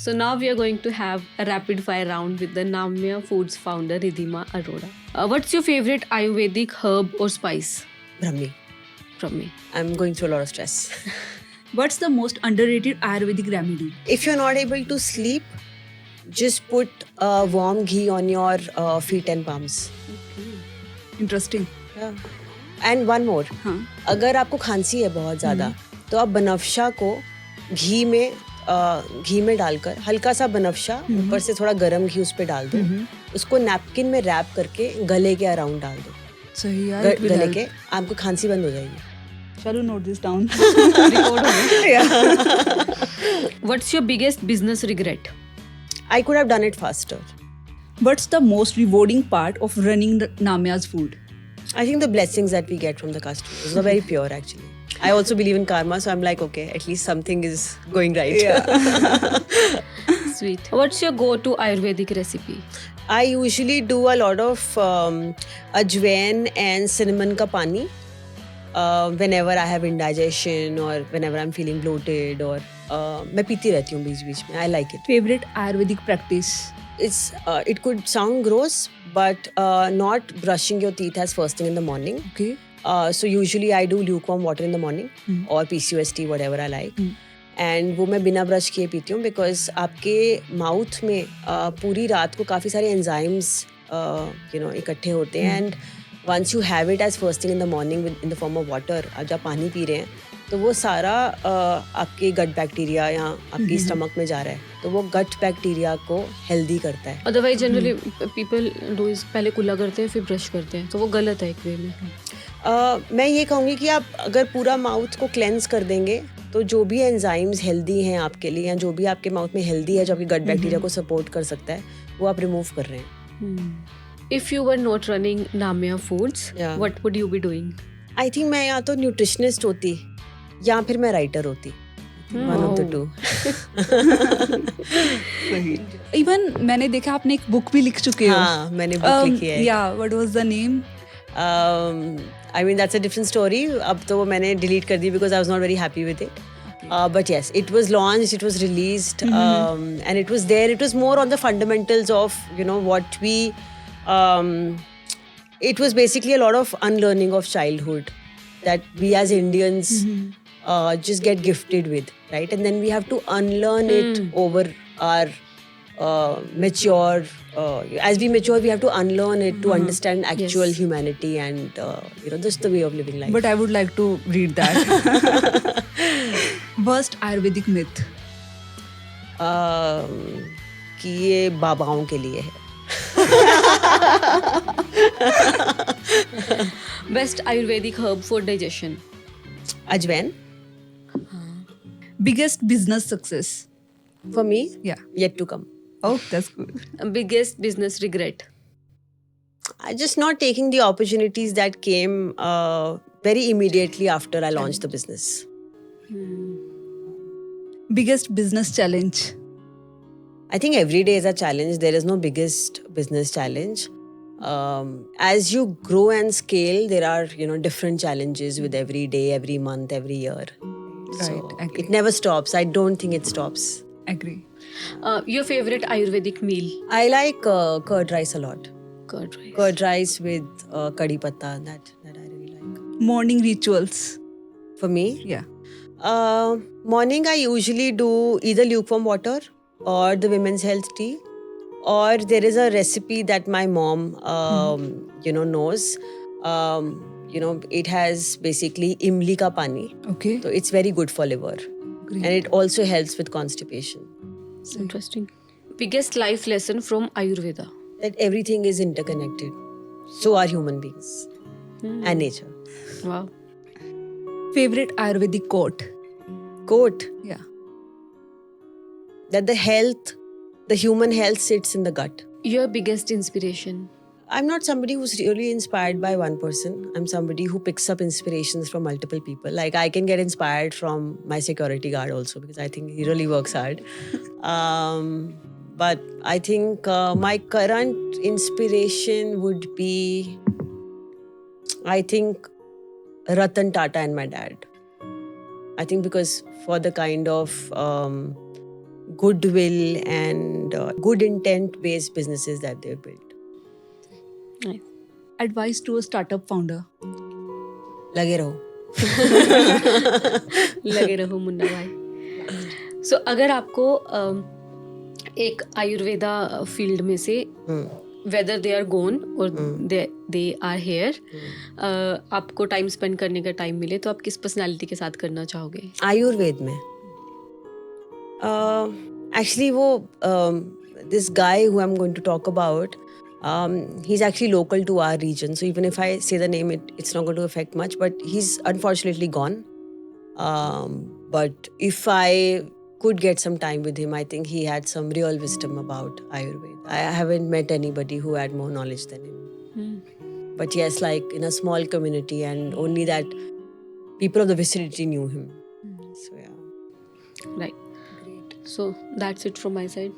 So now we are going to have a rapid fire round with the Namya Foods founder Ridhima Arora. What's your favorite Ayurvedic herb or spice? Brahmi. From me. I'm going through a lot of stress. What's the most underrated Ayurvedic remedy? If you're not able to sleep, just put warm ghee on your feet and palms. Interesting. Yeah. And one more. हाँ. अगर आपको खांसी है बहुत ज़्यादा तो आप बनफशा को घी में डालकर हल्का सा बनफशा ऊपर से थोड़ा गरम घी उस पे डाल दो. उसको नैपकिन में रैप करके गले के अराउंड डाल दो. सही यार. गले के आपको खांसी बंद हो जाएगी. चलो note this down. Record हो गया. What's your biggest business regret? I could have done it faster. What's the most rewarding part of running Namya's food? I think the blessings that we get from the customers are very pure actually. I also believe in karma, so I'm like, okay, at least something is going right. Yeah. Sweet. What's your go-to Ayurvedic recipe? I usually do a lot of ajwain and cinnamon ka pani whenever I have indigestion or whenever I'm feeling bloated or मैं पीती रहती हूँ बीच-बीच में. I like it. Favorite Ayurvedic practice? It could sound gross, but not brushing your teeth as first thing in the morning. Okay. So usually I do lukewarm water in the morning or PCOS tea, whatever I like. And वो मैं बिना brush किए पीती हूँ because आपके mouth में पूरी रात को काफ़ी सारे एंजाइम्स इकट्ठे होते हैं and once you have it as first thing in the morning in the form of water, आप जब पानी पी रहे हैं तो वो सारा आपके गट बैक्टीरिया या आपकी स्टमक में जा रहा है तो वो गट बैक्टीरिया को हेल्दी करता है. Otherwise generally people do is पहले कुल्ला करते हैं फिर ब्रश करते हैं तो वो गलत है एक वे में. मैं ये कहूँगी कि आप अगर पूरा माउथ को क्लेंस कर देंगे तो जो भी एंजाइम्स हेल्दी हैं आपके लिए या जो भी आपके माउथ में हेल्दी है जो आपकी गट बैक्टीरिया को सपोर्ट कर सकता है वो आप रिमूव कर रहे हैं. If you were not running Namya Foods, Yeah. what would you be doing? I think मैं या तो न्यूट्रिशनिस्ट होती या फिर मैं राइटर होती. One of the two. Even मैंने देखा आपने एक बुक भी लिख चुके हो. हाँ मैंने बुक लिखी है. Yeah, what was the name? I mean that's a different story. अब तो वो मैंने delete कर दी because I was not very happy with it. But yes, it was launched, it was released, and it was there. It was more on the fundamentals of what we. It was basically a lot of unlearning of childhood that we as Indians just get gifted with, right? And then we have to unlearn it over our mature. As we mature, we have to unlearn it to understand actual humanity and just the way of living life. But I would like to read that. Worst Ayurvedic myth? कि ये बाबाओं के लिए है. Best Ayurvedic herb for digestion? Ajwain. Biggest business success? For me, Yeah. yet to come. Oh, that's good. Biggest business regret? I just not taking the opportunities that came very immediately after I launched the business. Biggest business challenge? I think every day is a challenge. There is no biggest business challenge. As you grow and scale, there are different challenges with every day, every month, every year. Right, So agree. it never stops. I don't think it stops. Agree. Your favorite Ayurvedic meal? I like curd rice a lot. Curd rice. Curd rice with kadhi patta. That I really like. Morning rituals? For me, Yeah. morning I usually do either lukewarm water or the women's health tea, or there is a recipe that my mom knows. It has basically imli ka pani, Okay. so it's very good for liver, Great. and it also helps with constipation. Interesting. Biggest life lesson from Ayurveda? That everything is interconnected. So are human beings and nature. Wow. Favorite Ayurvedic quote? Quote Yeah. that the human health sits in the gut. Your biggest inspiration? I'm not somebody who's really inspired by one person. I'm somebody who picks up inspirations from multiple people. Like I can get inspired from my security guard also because I think he really works hard. But I think my current inspiration would be, I think, Ratan Tata and my dad. I think because for the kind of goodwill and good intent-based businesses that they've built. Nice. Advice to a startup founder. लगे रहो. लगे रहो मुन्ना भाई. सो अगर आपको एक Ayurveda field में से वेदर दे आर गोन और दे आर हेयर आपको टाइम स्पेंड करने का टाइम मिले तो आप किस पर्सनालिटी के साथ करना चाहोगे? आयुर्वेद में एक्चुअली वो this guy who I'm going to talk about, he's actually local to our region, so even if I say the name, it's not going to affect much, but he's unfortunately gone. But if I could get some time with him, I think he had some real wisdom about Ayurveda. I haven't met anybody who had more knowledge than him. But yes, like in a small community, and only that people of the vicinity knew him. So yeah. Right. So that's it from my side.